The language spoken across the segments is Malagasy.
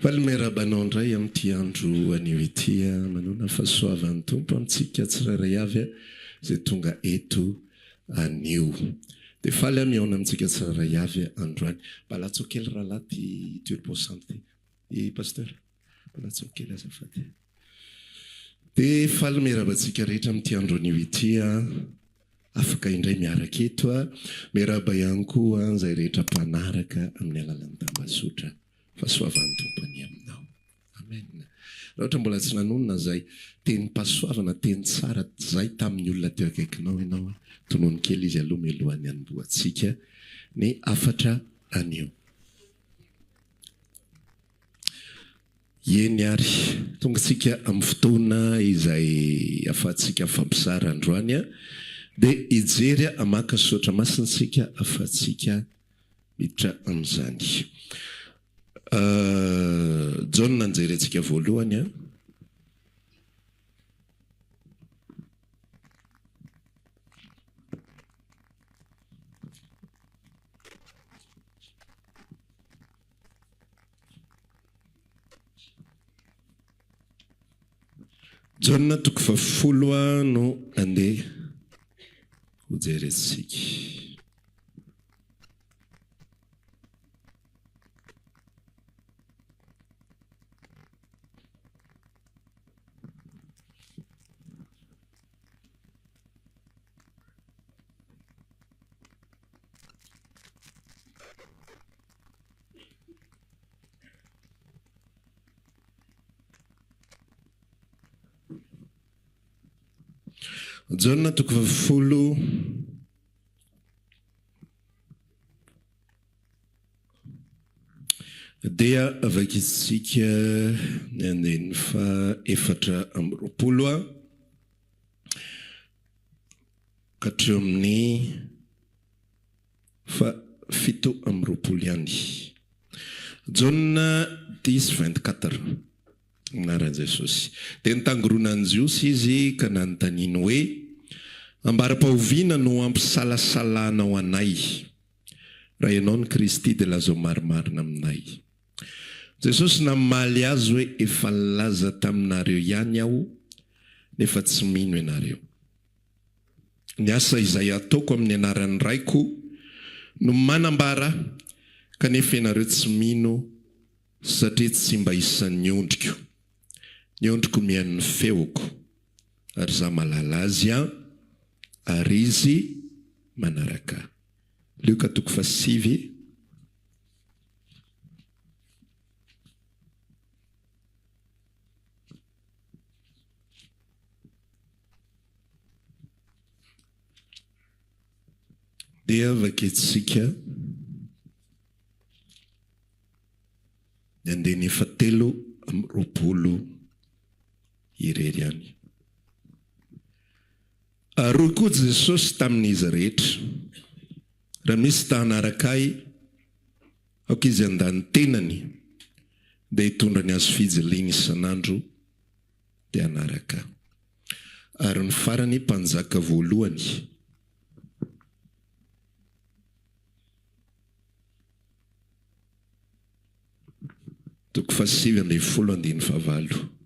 Palmerabanao ndray amin'ity andro anio ity manona fahasoavan'ny tompo amintsika tsirairay avy zay tonga eto anio. Dia faly miaona amintsika tsirairay avy androany. Balatsokely rahalahy ty turbosanté. Pasteur, balatsokely azafady. Dia faly merabantsika rehetra amin'ity andro anio ity afaka indray miaraka eto meraba ihany koa zay rehetra mpanaraka amin'ny alalan'ny tambazotra. Fahasoavan'ny tompony aminao. Amen. Raha ohatra mbola tsy nanonona zay teny pasoavana teny tsara zay tamin'ny olona teo akaikinao ianao tonono kely izy aloha mialohan'ny anomboantsika ny afatra anio. Eny ary tonga tsika amin'ny fotoana izay afahantsika fampisara androany dia ijery amaka sotra masintsika afahantsika miditra amin'izany. John nanjerentsika voalohany John toko 10 no andeha hojerentsika. John toko 10 dia avakitsika ny andeny fa 4 katreo amin'ny fa 7 ihany. John 10:24 anaran Jesosy. Dia nitangorona Jiosy izy ka nanontaniany hoe ambara-pahoviana no ampisalasalanao anay raha ianao ny Kristy dia lazao marimarina aminay. Jesosy namaly azy hoe efa nilaza taminareo ihany aho nefa tsy mino ianareo. Ny asa izay ataoko amin'ny anaran'ny raiko no manambara kanefa ianareo tsy mino satria tsy mba isan'ny ondriko. Ny ondriko mihaino ny feoko ary za malala azy ary izy manaraka. Luka toko 7 dia vaketsika ny andeny 7 irery ihany. Aroy koa Jesosy tamin'izy rehetra. Raha misy tahanaraka ahy, aoka izy andany tenany dia hitondra ny azo fijiliana isan'andro dia hanaraka. Ary ny farany mpanjaka voalohany toko 7:19.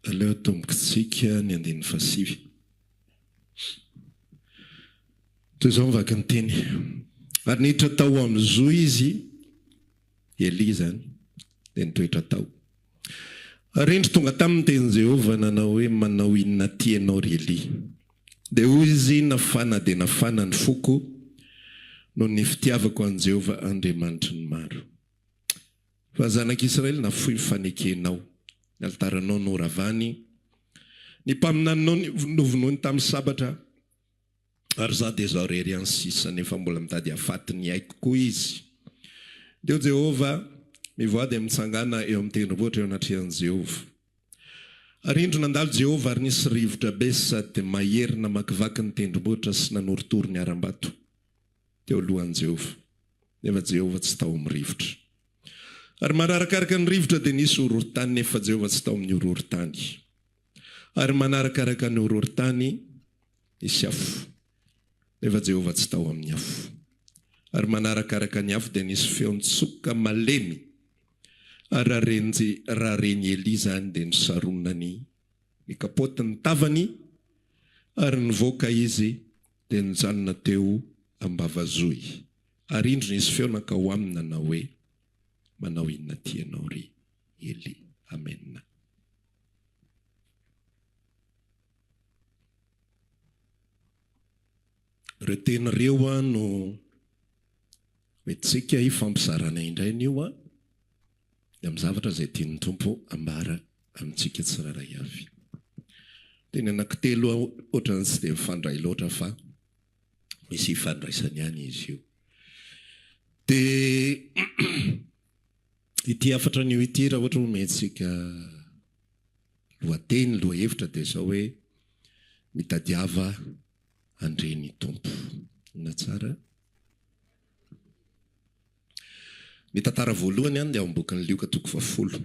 Aleo tombokitsika ny andeny 7. Toy izao mivaky ny teny. Ary niditra tao amin'izao izy, Eli zany, dia nitoetra tao. Rindry tonga tamin'ny teny Jehova nanao hoe manao inona tianao ry Eli. Dia hoy izy nafana dia nafana ny foko no ny fitiavako an Jehova Andriamanitry ny maro. Fa zanak'Israely nafoy mifanekenao. Ny altaranao noravany, ny mpaminanao novonoiny tamin'ny sabatra, Ary za dia zao rery any sisa nefa mbola mitady hafatiny haiko koa izy. Deo Jehova mivoady amitsangana eo amin'ny tendrombohitra eo anatrehan'i Jehova. Ary indro nandalo Jehova ary nisy rivotra be sady dia maherina makivaky ny tendrombohitra sy nanoritory ny aram-bato teo alohan'i Jehova. Nefa Jehova tsy tao amin'ny rivotra. Ary manarakaraka ny rivotra dia nisy horohorontany nefa Jehova tsy tao amin'ny horohorontany. Ary manarakaraka ny horohorontany nisy afo. Nefa Jehova tsy tao amin'ny afo. Ary manarakaraka ny afo dia nisy feon-tsoka malemy. Ary raha reny Eliza any dia nisaronany ny kapoty ny tavany, ary nivoaka izy dia nijanona teo ambavazohy. Ary indro nisy feo nankao aminy nanao hoe, manao inona tianao ry Eli. Amen. Ireo teny reo no metsika hifampizarana indray nio amin'ny zavatra izay tian'ny Tompo ambara amintsika tsiraray avy. Teny anankitelo ohatrany tsy dia mifandray loatra fa misy hifandraisany ihany izy io. Dia ity afatra an'io ity raha ohatra metsika lohateny, lohahevitra dia izao hoe mitadiava andreny Tompo. Na tsara. Ny tantara voalohany ihany dia ao am-bokin'ny Lioka 10,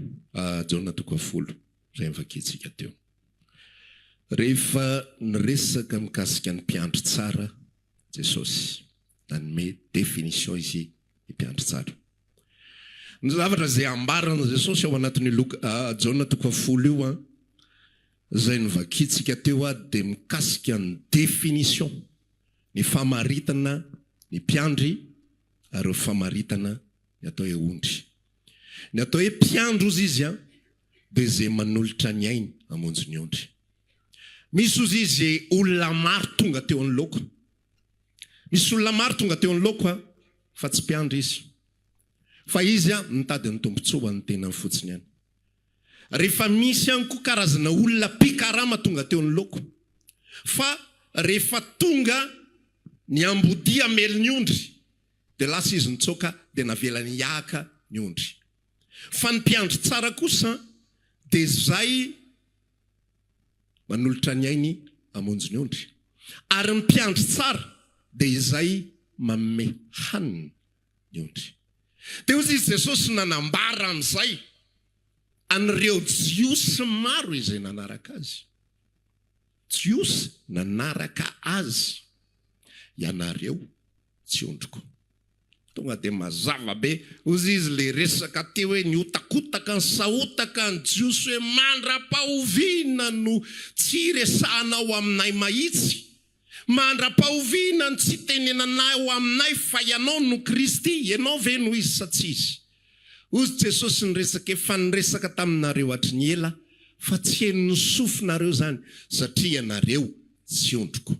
Jaona 10, izay mivakitsika teo. Rehefa niresaka mikasika ny mpiandry tsara Jesosy, nanome definition izy ny mpiandry tsara. Ny zavatra izay ambarana Jesosy ao anatin'ny Jaona 10 io izay nivakitsika teo dia mikasika ny definition, ny famaritana ny mpiandry ary ny famaritana ny atao hoe ondry. Ny atao hoe mpiandro izy dia izay manolotra ny ainy hamonjy ny ondry. Misy ozy izy olona maro tonga teo amin'ny loko. Misy olona maro tonga teo amin'ny loko fa tsy mpiandry izy. Fa izy mitady ny tombontsoa ny tenany fotsiny ihany. Rehefa misy ihany koa karazana olona pikarama tonga teo amin'ny loko. Fa rehefa tonga ny ambody amely ny ondry, dia lasa izy nitsoka dia navelany hiaka ny ondry. Fa ny mpiandry tsara kosa dia izay manolotra ny ainy hamonjy ny ondry. Ary ny mpiandry tsara dia izay manome hanina ny ondry. Dia hozy izy Jesosy nanambara amin'izay an'ireo jiosy maro izay nanaraka azy. Jiosy nanaraka azy. Ianareo tsy ondriko. Tonga dia mazava be. Hozy izy le resaka teo hoe niotakotaka ny sahotaka ny jiosy hoe mandra-pahoviana no tsy resahanao aminay mahitsy. Mandra-pahoviana ny tsy tenenanao aminay fa ianao no Kristy. Ianao ve no izy sa tsy izy? Hozy Jesosy niresaka efa niresaka taminareo hatry ny ela, fa tsy heno ny sofinareo zany satria ianareo tsy ondriko.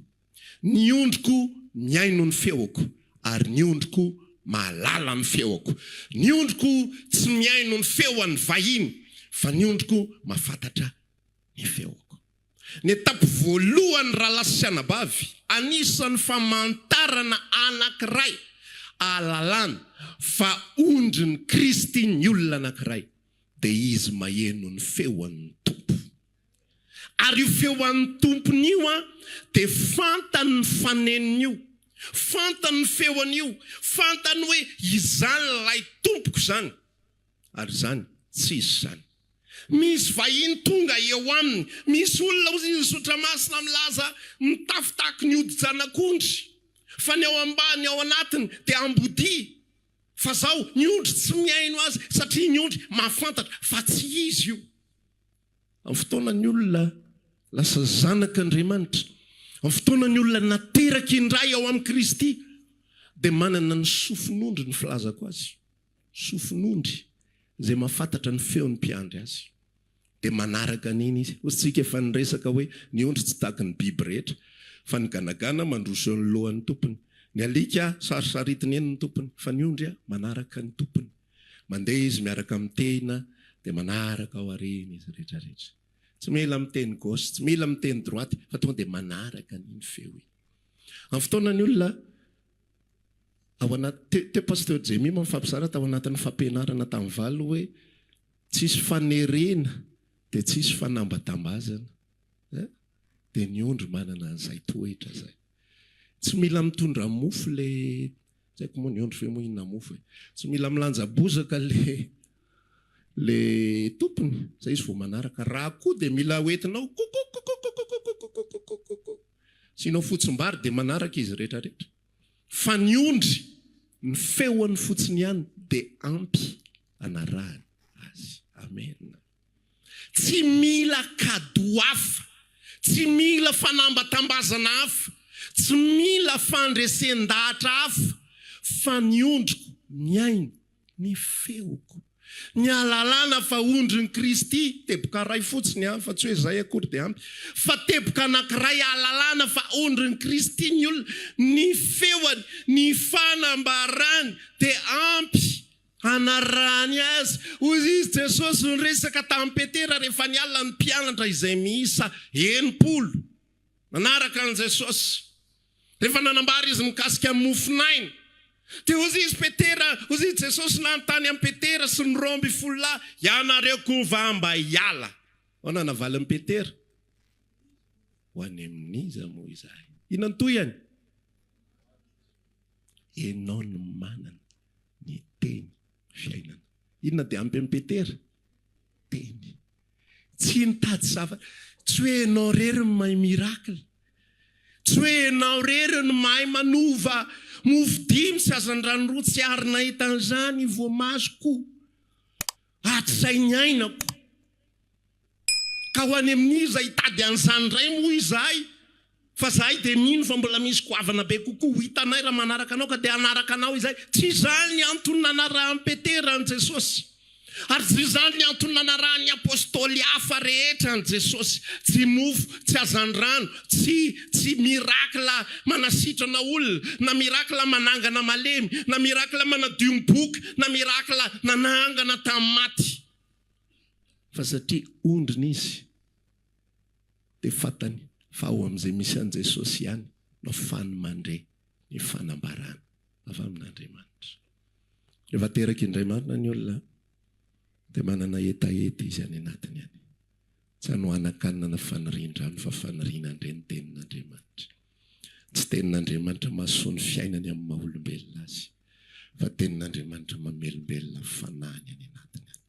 Ny ondriko miaino ny feoko, ary ny ondriko mahalala ny feoko. Ny ondriko tsy miaino ny feoan'ny vahiny, fa ny ondriko mahafantatra ny feoko. Ny etapo voalohany raha lasianabavy, anisan'ny famantarana anankiray ahalalana fa ondry ny Kristy ny olona anankiray, dia izy maheno ny feoan'ny Tompo. Ary io feoan'ny tompon'io dia fantany ny faneniny io, fantany ny feoan'io, fantany hoe izany lay tompoko zany. Ary zany tsy izy zany. Misy vahiny tonga eo aminy, misy olona ozy izy sotra masina milaza mitafitaky ny ody janak'ondry, fa ny ao ambany ao anatiny dia ambody. Fa zao ny ondry tsy miaino azy satria ny ondry mahafantatra fa tsy izy io. Amin'ny fotoana ny olona lasa zanak'Andriamanitra, amin'ny fotoana ny olona nateraka indray ao amin'ny Kristy, dia manana ny sofin'ondry ny filazako azy. Sofin'ondry izay mahafantatra ny feon'ny mpiandry azy. Dia manaraka an'iny izy. Hozy tsika efa niresaka hoe ny ondry tsy tahaka ny biby rehetra, fa ny ganagana mandroso ny lohan'ny tompony. Ny alika sarisaritiny eny ny tompony, fa ny ondry manaraka ny tompony. Mandeha izy miaraka amin'ny tena, dia manaraka ao aoriana izy rehetrarehetra. Tsy mila miteny gauche, tsy mila miteny droite, fa tonga dia manaraka an'iny feo iny. Amin'ny fotoanany olona ao anaty te pasteur Jemmy mifampisara tao anatin'ny fampianarana tamin'ny valo hoe tsisy fanerena dia tsisy fanambatambazana. Dia ny ondry manana an'izay toetra zay. Tsy mila mitondra mofo le zaiko moa ny ondry fe moa inona mofo. Tsy mila milanja bozaka le tompony zay izy vao manaraka. Raha koa dia mila hoentinao sinao fotsimbary dia manaraka izy rehetrarehetra. Fa ny ondry ny feony fotsiny ihany dia ampy anarahany azy. Amen. Tsy mila kado hafa, tsy mila fanambatambazana hafa, tsy mila fandresen-dahatra hafa, fa ny ondriko miaina ny feoko. Ny alalana fa ondrin'ny Kristy teboka ray fotsiny fa tsy hoe zay akory dia ampy. Fa teboka anankiray alalana fa ondrin'ny Kristy ny olona, ny feoany, ny fanambarany dia ampy anarahany azy. Hoy izy Jesosy ny resaka tamin'ny Petera rehefa ny alina ny mpianatra izay miisa 80 manaraka an' Jesosy. Rehefa nanambara izy mikasika amin'ny mofinainy, dia hoy izy Petera, hoy izy Jesosy nanontany amin'ny Petera sy ny 12 ianareo koa va mba hiala. Hoana navaly amin'ny Petera? Ho any amin'iza moa izahay. Inona ny toyany? Ianao no manana ny teny fiainana. Inona dia ampy amin'ny Petera? Teny. Tsy nitady zavatra. Tsy hoe ianao rery ny mahay miracle. Tsy hoe ianao rery ny mahay manova mofo 5 sy azan-drano 2 tsy ary nahita an'izany voamasoko. Hatrizay ny ainako. Ka ho any amin'iza hitady an'izany indray moa izahay. Fa zahay dia mino fa mbola misy goavana be kokoa. Hitanay raha manaraka anao ka dia anaraka anao izahay. Tsy izany ny antony nanarahan'i Petera an' Jesosy. Ary tsy izany ny antony nanarahan'ny apôstôly hafa rehetra an' Jesosy. Tsy mofo, tsy azan-drano, tsy mirakla manasitrana olona, na mirakla manangana malemy, na mirakla manadio boky, na mirakla nanangana tamin'ny maty. Fa satria ondriny izy dia fatany fa ao amin'izay misy an' Jesosy ihany no fany mandre ny fanambarana avy amin'Andriamanitra. Rehefa teraka indray marina ny olona dia manana etaeta izy any anatiny any. Tsy hanohanan-kanina na fanirian-drano fa fanirian'andre ny tenin'Andriamanitra. Tsy tenin'Andriamanitra mahasoa ny fiainany amin'ny maha-olombelona azy, fa tenin'Andriamanitra mamelombelona ny fanahany any anatiny any.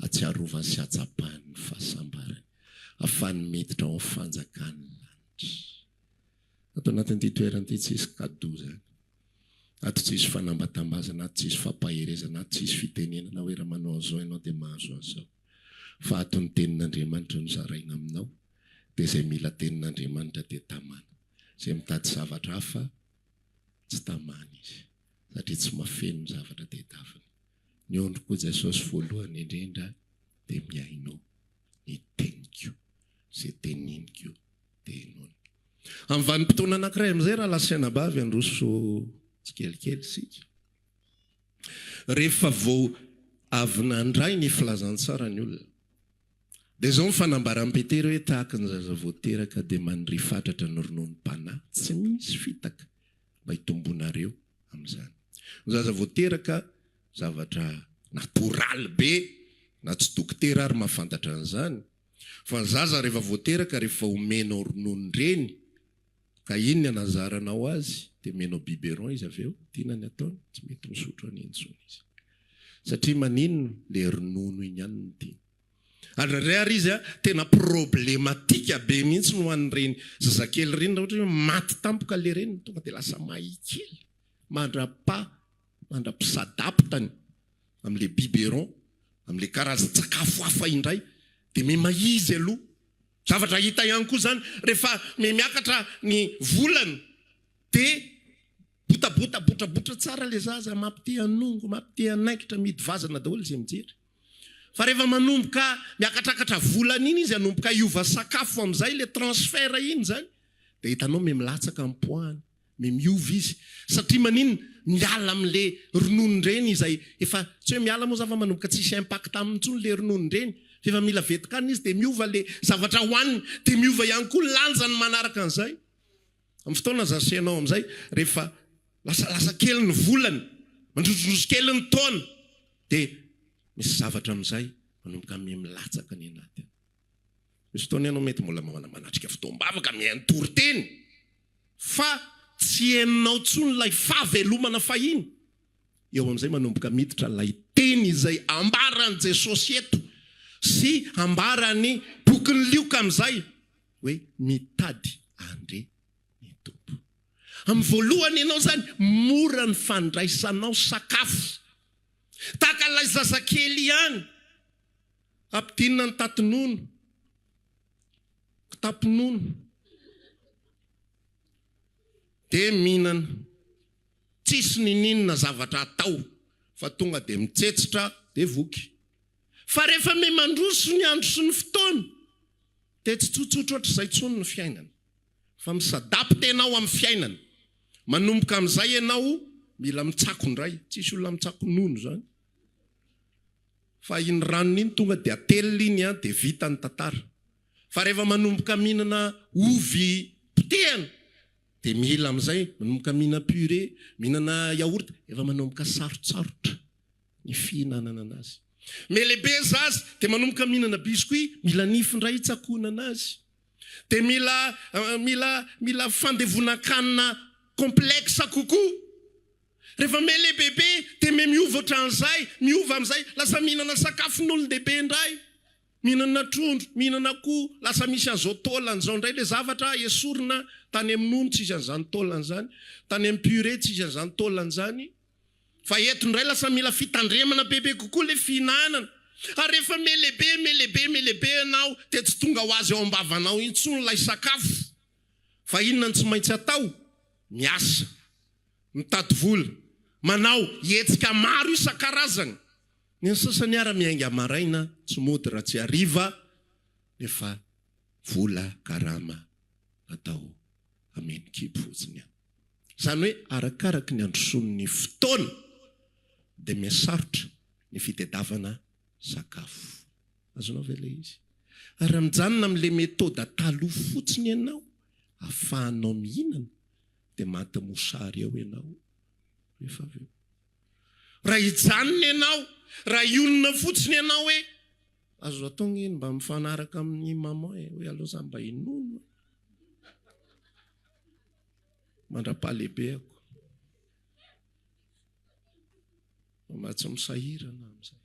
Atsiarovany sy atsapahany ny fahasambarany, ahafahany miditra ao amin'ny fanjakany lanitra. Ato anatin'ity toerana ity tsisy kado zany. Ato tsisy fanambatambazana, ato tsisy fampaherezana, ato tsisy fitenenana hoe raha manao an'izao ianao dia mahazo an'izao. Fa ato ny tenin'Andriamanitra no zaraina aminao, dia izay mila tenin'Andriamanitra dia tamana. Izay mitady zavatra hafa tsy tamana izy, satria tsy mahafeno zavatra dia tafiny. Ny ondro koa Jesosy voalohany indrindra dia miainao ny teniko, izay teniniko dia hainao. Amin'ny vanim-potoana anankiray amin'izay raha lasaina bavy androso kelikely sika. Rehefa vao avy nandray ny filazantsara ny olona. Dia izao ny fanambaran'i Petera hoe tahaka ny zaza voateraka dia mandry fatratra ny ronono mpanahy. Tsy misy fitaka mba hitombonareo amin'izany. Ny zaza voateraka zavatra natoraly be, na tsy dokotera ary mahafantatra an'izany. Fa ny zaza rehefa voateraka rehefa omenao ronono ireny, ka iny ny anazaranao azy, dia menao biberon izy avy eo, tiana ny ataony, tsy mety misotro any intsony izy. Satria maninona le ronono iny ihany ny tiany. Ary izy tena problematika be mihitsy no an'ireny zazakely ireny, raha ohatra hoe maty tampoka le reny, tonga dia lasa mahikely, mandra-pisadapitany amin'le biberon, amin'le karazan-tsakafo hafa indray, dia maizy aloha. Zavatra hita ihany koa zany rehefa miakatra ny volany, dia botabotra tsara le zaza, mampite hanongo, mampite hanaikitra, midy vazana daholo izy mijery. Fa rehefa manomboka miakatrakatra volana iny izy, hanomboka hiova sakafo amin'izay, le transfert iny zany, dia hitanao milatsaka amin'ny poahany, miova izy. Satria maninona? Miala amin'le ronono ireny izay efa tsy hoe miala moa za fa manomboka tsisy impact amin'intsony le ronono ireny. Efa mila vetikana izy dia miova le zavatra hoaniny, dia miova ihany koa lanjany manaraka an'izay. amin'ny fotoana zasenao amin'izay rehefa lasa kely ny volana mandrosondroso kely ny taona dia misy zavatra amin'izay manomboka milatsaka ny anaty. Misy fotoana ianao mety mbola manatrika fotoam-bavaka mihaino toriteny fa tsy hainao tsony ilay fahavelomana fahiny. Eo amin'izay manomboka miditra ilay teny izay ambaran'i Jesosy eto sy ambarany bokyny lioka amin'izay hoe mitady andre ny tompo. Amin'ny voalohany ianao zany mora ny fandraisanao sakafo. Tahaka ilay zazakely ihany ampidinina ny tatinono, kitapinono dia mihinana. Tsisy ninina zavatra atao fa tonga dia mitsetsitra dia voky. Fa rehefa mandroso ny andro sy ny fotoana dia tsy tsotsotra ohatr'izay tsony ny fiainana fa misadapy ianao amin'ny fiainana. Manomboka amin'izay ianao mila mitsako indray, tsisy olona mitsako nono zany. Fa iny ranony iny tonga dia atelina iny dia vita ny tantara. Fa rehefa manomboka mihinana ovy potehana dia mila amin'izay manomboka mihinana purée, mihinana yaourt, efa manomboka sarotsarotra ny fihinanana anazy. Melehibe zazy dia manomboka mihinana biscuit, mila nifindray hitsakoana anazy. Dia mila fandevonan-kanina komplexa kokoa. Rehefa melehibebe dia miova ohatran'izay, miova amin'izay lasa mihinana sakafon'olon-dehibe indray. Mihinana trondro, mihinana koa, lasa misy an'izao taolana izao indray ilay zavatra esorina tany amin'ny nono tsy isy an'izany taolana izany, tany amin'ny purée tsy isy an'izany taolana izany. Fa eto indray lasa mila fitandremana bebe kokoa ilay fihinanana. Ary rehefa melehibe ianao dia tsy tonga ho azy ao am-bavanao intsony ilay sakafo. Fa inona ny tsy maintsy atao? Miasa, mitady vola, manao hetsika maro isan-karazany. Ny sasany ara miainga maraina tsy mody raha tsy hariva nefa vola karama atao amen'kibo fotsiny. Zany hoe arakaraka ny androson'ny fotoana dia misarotra ny fitadiavana sakafo. Azonao ve ilay izy? Ary mijanona amin'ilay metoda taloha fotsiny ianao ahafahanao mihinana dia maty mosary eo ianao rehefa avy eo. Raha hijanona ianao, raha ionina fotsiny ianao hoe azo atao iny mba mifanaraka amin'ny mama hoe aleo za mba hinono mandra-pahalehibe ako mba tsy misahirana amin'izay.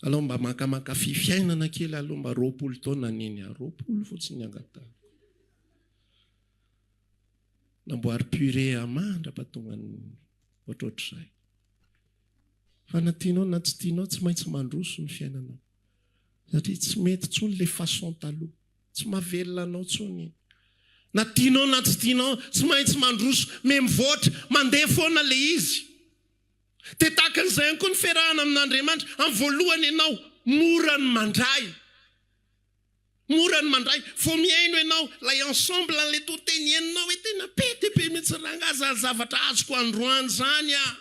Aleo mba makamaka fifiainana kely, aleo mba 20 taona niny 20 fotsiny angatahako. Namboary purée mandra-pahatonga ohatrohatr'izay. Fa na tianao na tsy tianao tsy maintsy mandroso ny fiainanao. Satria tsy mety tsony le façon taloha. Tsy mahavelona anao tsony. Na tianao na tsy tianao tsy maintsy mandroso, mivoatra, mandeha foana le izy. Dia tahaka an'izay koa ny fiarahana amin'Andriamanitra. Amin'ny voalohany ianao mora ny mandray. Mora ny mandray. Fô miaino ianao lay ensemble an'ilay toriteny ianao hoe tena be mihitsy rangaza zavatra azoko androany zany a.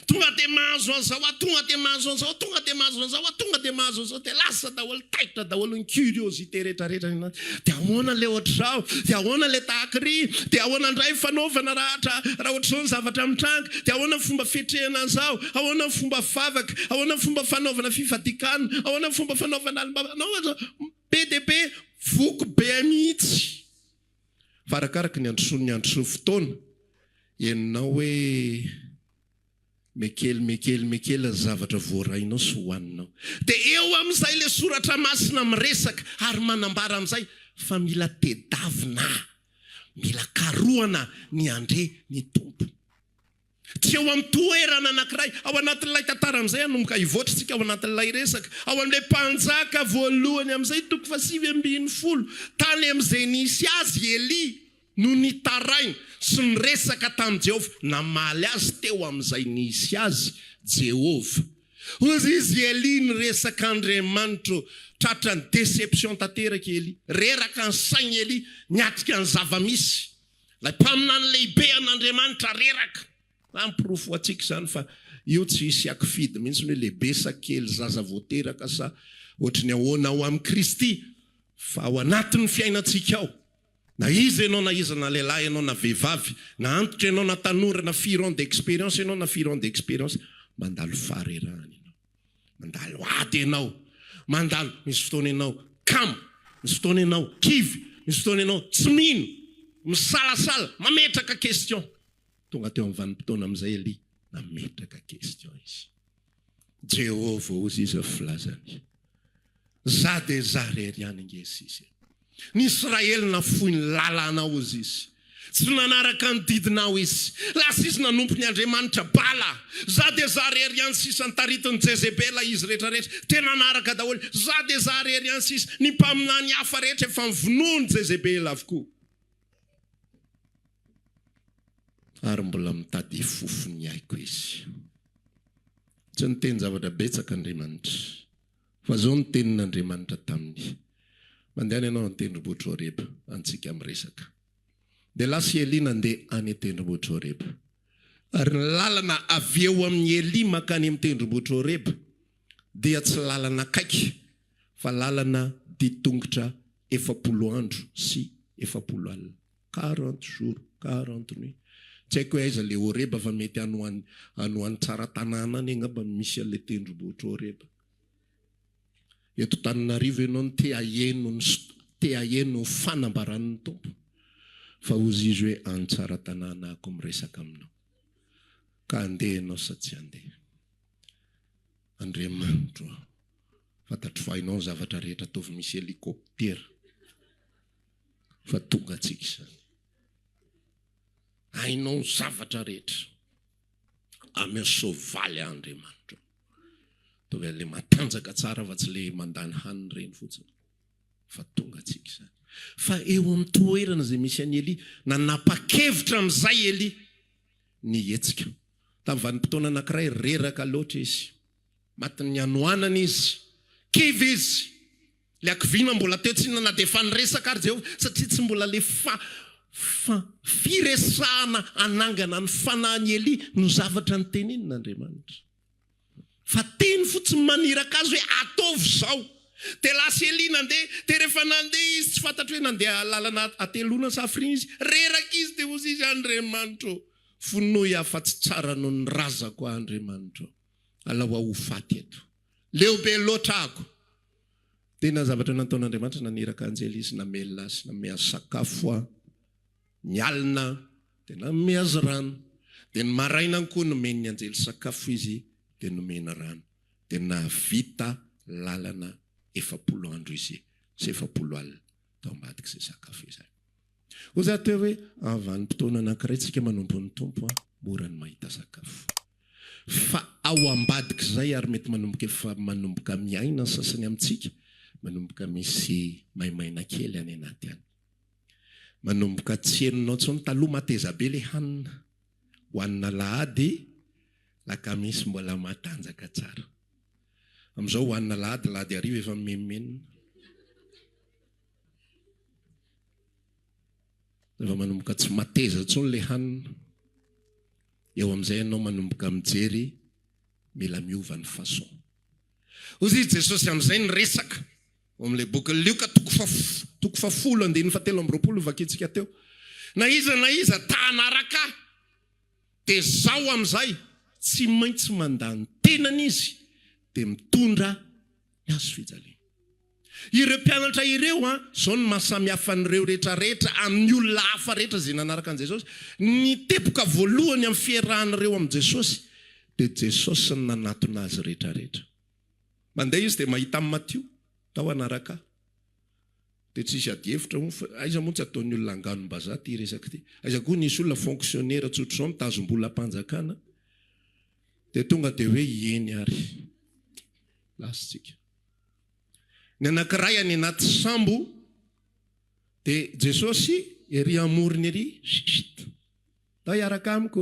Tonga dia mahazo an'izao, tonga dia mahazo an'izao, tonga dia mahazo an'izao, tonga dia mahazo an'izao, dia lasa daholo taitra daholo ny curiosité rehetrarehetra. Dia ahoana le ohatr'izao, dia ahoana le tahakry, dia ahoana indray fanaovana raha ohatr'izao ny zavatra mitranga, dia ahoana ny fomba fiatrehana an'izao, ahoana ny fomba favaka, ahoana ny fomba fanaovana fifadikana, ahoana ny fomba fanaovana alimbavana, be dia be, voko be mihitsy. Fa arakaraka ny androsony fotoana, ianao hoe mekely zavatra voarainao sy hohaninao. Dia eo amin'izay le soratra masina miresaka ary manambara amin'izay fa mila tedavina, mila karohana ny andre ny tompo. Tsy eo amin'ny toerana anankiray, ao anatin'ilay tantara amin'izay anomboka hivoatritsika ao anatin'ilay resaka, ao amin'ilay mpanjaka voalohany amin'izay 720 tany amin'izay nisy azy Eli no nitaraina sy ny resaka tamin'i Jehovah, namaly azy teo amin'izay nisy azy Jehovah. Hozy izy Eli niresaka Andriamanitra, tratra ny deception tanteraka Eli, reraka ny sainy Eli, niatrika ny zavamisy. Lay mpaminany lehibe an'Andriamanitra reraka. Ampirofo atsika zany fa io tsy hisy akifidy mihitsy hoe lehibe sa kely zaza voateraka sa ohatry ny ahoana ao amin'ny Kristy, fa ao anatin'ny fiainantsika ao Na izy ianao na izy na lehilahy ianao na vehivavy, na antitra ianao na tanora na 4 ans d'expérience ianao na 4 ans d'expérience, mandalo farerahana ianao. Mandalo ady ianao. Mandalo misy fotoana ianao kamo, misy fotoana ianao kivy, misy fotoana ianao tsy mino, misalasala, mametraka question. Tonga teo amin'ny vanim-potoana amin'izay Eli nametraka question izy. Jehovah ozy izy filazany. Za de za rery ihany ngesy izy. Ny Israely na fohy ny lalana ozy izy. Tsy nanaraka ny didinao izy. Lasa izy nanompo ny Andriamanitra bala. Za de za rery ihany sisa ny taritiny Jezebela izy rehetrarehetra. Tena nanaraka daholo. Za de za rery ihany sisa ny mpaminany hafa rehetra efa mivonony Jezebela avokoa. Ary mbola mitady fofony aiko izy. Tsy niteny zavatra betsaka Andriamanitra. Fa zao ny tenin'Andriamanitra taminy. Mandehana ianao ny tendrombohitra Horeba, antsika miresaka. Dia lasa Eli nandeha any tendrombohitra Horeba. Ary ny lalana avy eo amin'ny Eli makany amin'ny tendrombohitra Horeba dia tsy lalana kaiky, fa lalana ditongotra 40 andro sy 40 alina. 40 jours, 40 nuits. Tsy haiko hoe aiza le Horeba fa mety anohan'ny tsara tanàna any angamba misy an'le tendrombohitra Horeba. Eto Antananarivo ianao ny te aheno fanambaran'ny tompo. Fa ozy izy hoe any tsara tanàna ako miresaka aminao. Ka andeha ianao sa tsy andeha. Andriamanitra, fantatro fa hainao ny zavatra rehetra ataovy misy helikoptera. Fa tonga antsika izany. Hainao ny zavatra rehetra. Ame sovaly Andriamanitra. Tovy le matanjaka tsara fa tsy le mandany haniny reny fotsiny. Fa tonga antsika izany. Fa eo amin'ny toerana izay misy any Eli, nanapa-kevitra amin'izay Eli nihetsika. Tamin'ny vanim-potoana anankiray reraka loatra izy. Matin'ny anohanana izy. Kivy izy. Le akivina mbola teo tsy nana dia faneresaka ary Jehovah satria tsy mbola le firesahana anangana ny fanahany Eli no zavatra ny tenenin'Andriamanitra. Fa teny fotsiny maniraka azy hoe ataovy zao. Dia lasa Eli nandeha, dia rehefa nandeha izy tsy fantatro hoe nandeha lalana atelona sa afriny izy, reraka izy dia ozy izy Andriamanitra. Fonoy afa-tsy tsara no ny razako Andriamanitra. Alao ho faty eto. Leo be loatra ako. Tena zavatra nataon'Andriamanitra naniraka anjely izy, namelona azy, namea sakafo, ny alina, dia namea azy rano. Dia ny maraina koa nomeny anjely sakafo izy, dia nomena rano. Dia navita lalana 40 andro izy, sy 40 alina. Tao ambadika izay sakafo izay. Ho za teo hoe vanim-potoana anankiray tsika manompo ny tompo, mora ny mahita sakafo. Fa ao ambadika izay ary mety manomboka miaina sasany amintsika, manomboka misy maimaina kely any anaty any. Manomboka tsy henonao tsony taloha mateza be le hanina. Hoanina lahady, laka misy mbola matanjaka tsara. Amin'izao hoanina lahady ariva efa memenina. Efa manomboka tsy mateza tsony le hanina. Eo amin'izay ianao manomboka mijery mila miova ny façon. Ozy Jesosy amin'izay ny resaka. Amin'ilay boky Lioka toko fa 10:17 vaketsika teo. Na iza tanaraka. Dia zao amin'izay tsy maintsy mandany tenany izy dia mitondra ny hazo fijaliana. Ireo mpianatra ireo zao ny mahasamihafa an'ireo rehetrarehetra amin'ny olona hafa rehetra izay nanaraka an' Jesosy. Ny tepoka voalohany amin'ny fiarahan'ireo amin'i Jesosy dia Jesosy ny nanatona azy rehetrarehetra. Mandeha izy dia mahita amin'ny Matio, tao anaraka. Dia tsisy adihevitra, aiza moa tsy ataon'ny olona anganom-bazaha ty resaka ty. Aiza koa nisy olona fonctionnaire tsotra izao mitazom-bola mpanjakana. Dia tonga dia hoe ieny ary. Lasitsika. Ny anankiray any anaty sambo, dia Jesosy ery amorony ery, tao hiaraka amiko.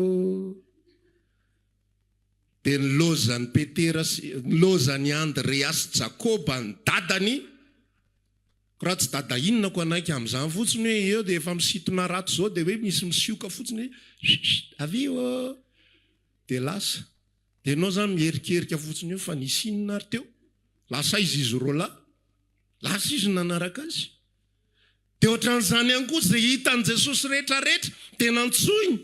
Dia ny lozany Petera, lozany Andreas, Jakoba, ny dadany, raha tsy dada inona ko anaiky amin'izany fotsiny hoe eo dia efa misitona rato zao dia hoe misy misioka fotsiny avy eo. Dia lasa. Dia ianao zany mierikerika fotsiny eo fa nisy inona ary teo. Lasa izy rola. Lasa izy nanaraka azy. dia ohatran'izany ihany koa izay hitan'i Jesosy rehetrarehetra tena antsoiny.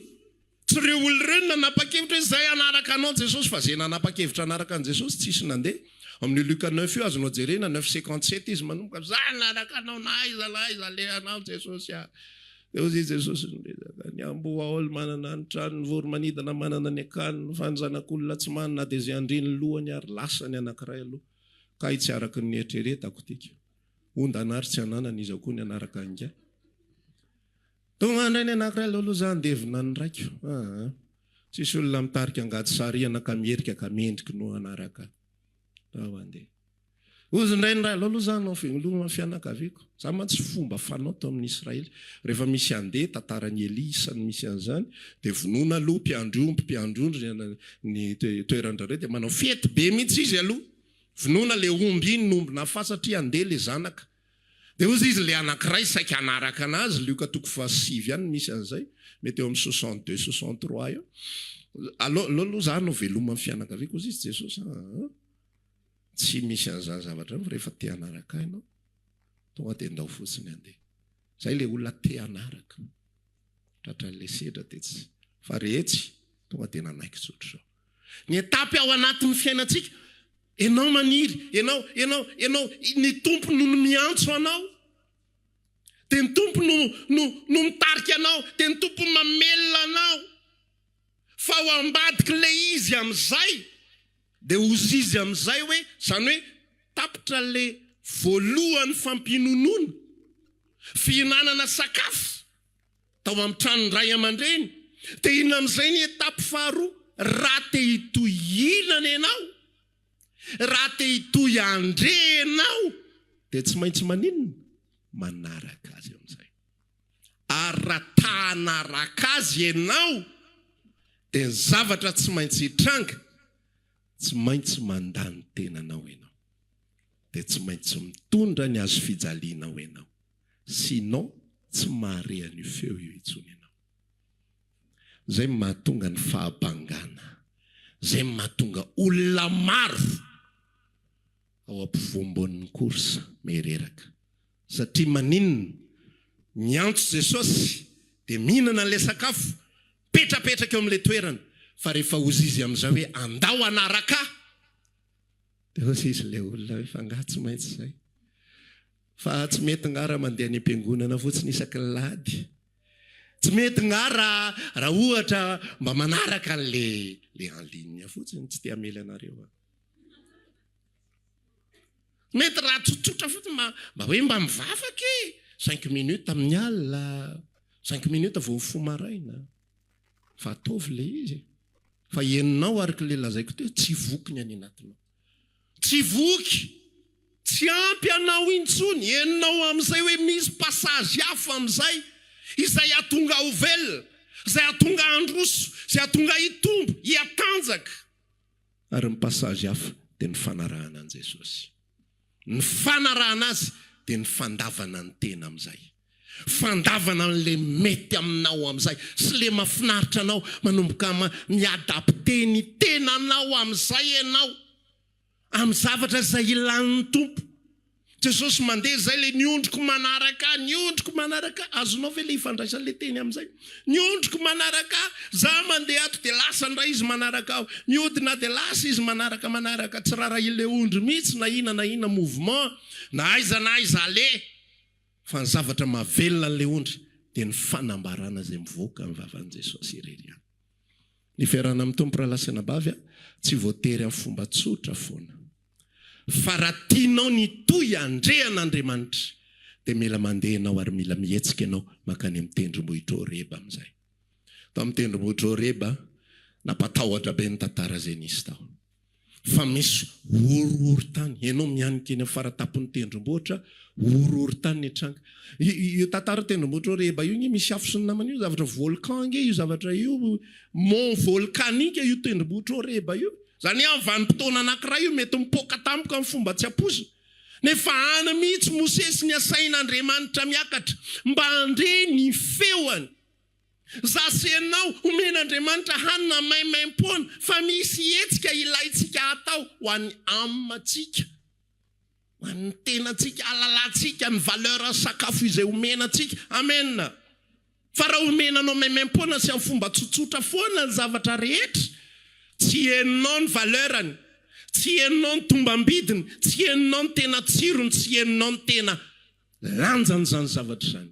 Tsy ireo olo ireo nanapa-kevitra hoe izay anaraka anao Jesosy, fa izay nanapa-kevitra anaraka an' Jesosy tsisy nandeha. Amin'ny Luka 9 io azonao jerena 9:57 izy manomboka za nanaraka anao na aiza le anao Jesosy a. Dia hozy Jesosy ny amboa olo manana ny trano, ny voromanidina manana ny akaniny, fa ny zanak'olona tsy manana dia izay andriny lohany ary lasany anankiray aloha. Ka tsy araka ny eritreretako tika. Ondana ary tsy ananana izy koa ny anaraka anga. Tonga indray ny anankiray aloha za andevina ny raiko. Tsisy olona mitarika angaty sariana ka mierika ka mendrika no anaraka. Andeha. Ozy indray ny ray aloha za anao fiangloma fianakaviako. Za mantsy fomba fanao tao amin'ny Israely. Rehefa misy andeha tantaran'ny Eli isany misy an'izany dia vonoina aloha mpiandrondro ny toeran-drareo dia manao fety be mihitsy izy aloha. Vonoina le omby iny nombona fa satria andeha le zanaka. Dia ozy izy le anankiray saika anaraka anazy, Luka 7 ihany misy an'izay, mety eo amin'ny 62-63 eo. Aloha za no veloma amin'ny fianakaviako ozy izy Jesosy. Tsy misy an'izany zavatra rehefa te anaraka ianao. Tonga dia ndao fotsiny andeha. Zay le olona te anaraka. Tratran'le sedra dia tsy. Fa rehetra tonga dia nanaiky tsotra zao. Ny etapy ao anatin'ny fiainantsika, ianao maniry, ianao ny tompo no miantso anao. Dia ny tompo no mitarika anao, dia ny tompo mamelona anao. Fa ho ambadiky le izy amin'izay, dia ozy izy amin'izay hoe, zany hoe tapitra le voalohany fampinonoana, fihinanana sakafo tao amin'ny tranon'ny ray aman-dreny. Dia ina amin'izay ny etapy faharoa, raha te hitoy hinana ianao, raha te hitoy andre ianao, dia tsy maintsy maninona? Manaraka azy amin'izay. Ary raha ta hanaraka azy ianao, dia ny zavatra tsy maintsy hitranga, tsy maintsy mandany tenanao ianao, dia tsy maintsy mitondra ny azo fijalianao ianao. Sinon tsy mahare an'io feo io intsony ianao. Zay mahatonga ny fahabangana, zay mahatonga olona maro ao ampovoambon'ny korsa mereraka. Satria maninona? Miantso Jesosy dia mihinana an'ilay sakafo, petrapetraka eo amin'ilay toerana. Fa rehefa ozy izy amin'izao hoe andao anaraka, dia ozy izy ilay olona hoe fa nga tsy maintsy izay. Fa tsy mety nga raha mandeha any am-piangonana fotsiny isaky ny lahady. Tsy mety nga raha ohatra mba manaraka an'le en ligne fotsiny, tsy te hamely anareo. Mety raha tsotsotra fotsiny mba hoe mba mivavaka 5 minutes amin'ny alina, 5 minutes vao fomaraina. Fa ataovy le izy. Fa henonao araka le lazaiko teo, tsy voky ny any anatinao. Tsy voky, tsy ampy anao intsony. Henonao amin'izay hoe misy passage hafa amin'izay, izay atonga ho velona, izay atonga androso, izay atonga hitombo, hiatanjaka. Ary ny passage hafa dia ny fanarahana an' Jesosy. Ny fanarahana azy dia ny fandavana ny tena amin'izay. Fandavana n'le mety aminao amin'izay, sy le mahafinaritra anao, manomboka miadapte ny tenanao amin'izay ianao, amin'ny zavatra izay ilan'ny tompo. Jesosy mandeha zay le niondroko manaraka, azonao ve le ifandraisan'le teny amin'izay? Niondroko manaraka, za mandeha ato dia lasa ndray izy manaraka aho, mihodina dia lasa izy manaraka, tsy rara ile ondry mihitsy na ina mouvement, na aiza le. Fa ny zavatra mahavelona n'le ondry dia ny fanambarana izay mivoaka amin'ny vavan'i Jesosy irery ihany. Ny fiarahana amin'ny tompo raha lasana bavy tsy voatery amin'ny fomba tsotra foana. Fa raha tianao nitoy andrean'Andriamanitra dia mila mandeha ianao ary mila mihetsika ianao makany amin'ny tendrombohitra Horeba amin'izay. Tao amin'ny tendrombohitra Horeba nampatahotra be ny tantara izay nisy tao. Fa misy horohoro-tany, ianao mihanika eny amin'ny faratapon'ny tendrombohitra, horohoro-tany ny tranga. Io tantara tendrombohitra Horeba io misy afo sy ny namana io, zavatra volcan io zavatra io, mont volcanique io tendrombohitra Horeba io. Zany amin'ny vanim-potoana anankiray io mety mipoaka tampoka amin'ny fomba tsy ampoizina. Nefa ana mihitsy Mosesy ny asain'Andriamanitra miakatra mba andre ny feoany. Zasenao omen'Andriamanitra hanina maimaim-poana, fa misy hetsika ilaitsika atao ho an'ny amantsika. ny tenantsika, alalantsika ny valeur sakafo izay omenantsika. Amen. Fa raha omenanao maimaimpona sy amin'ny fomba tsotsotra foana ny zavatra rehetra, tsy heninao ny valeurany, tsy heninao ny tombambidiny, tsy heninao ny tena tsirony, tsy heninao ny tena lanjany zany zavatra zany.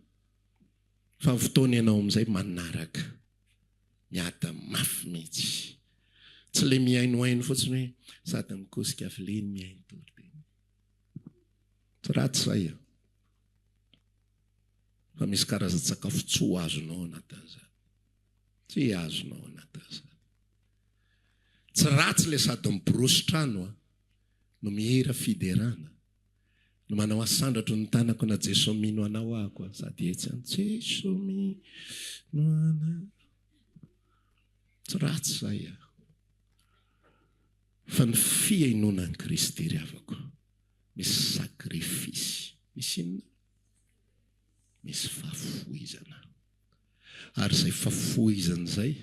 Fa fotoana ianao amin'izay manaraka, miada mafy mihitsy. Tsy le mihainohaino fotsiny hoe sady mikosika fileny mihaino toriteny. Tsy ratsy zay. Fa misy karazan-tsakafo tsy ho azonao anatin'izany. Tsy azonao anatin'izany. Tsy ratsy le sady miborosy trano no mihira fiderana. No manao asandratro ny tanako na Jesu mino anao ako sady etsy any Jesu mino anao. Tsy ratsy zay. Fa ny fiainonan'i Kristy ravako misy sakrifisy, misy inona? Misy fahafoizana. Ary zay fahafoizana zay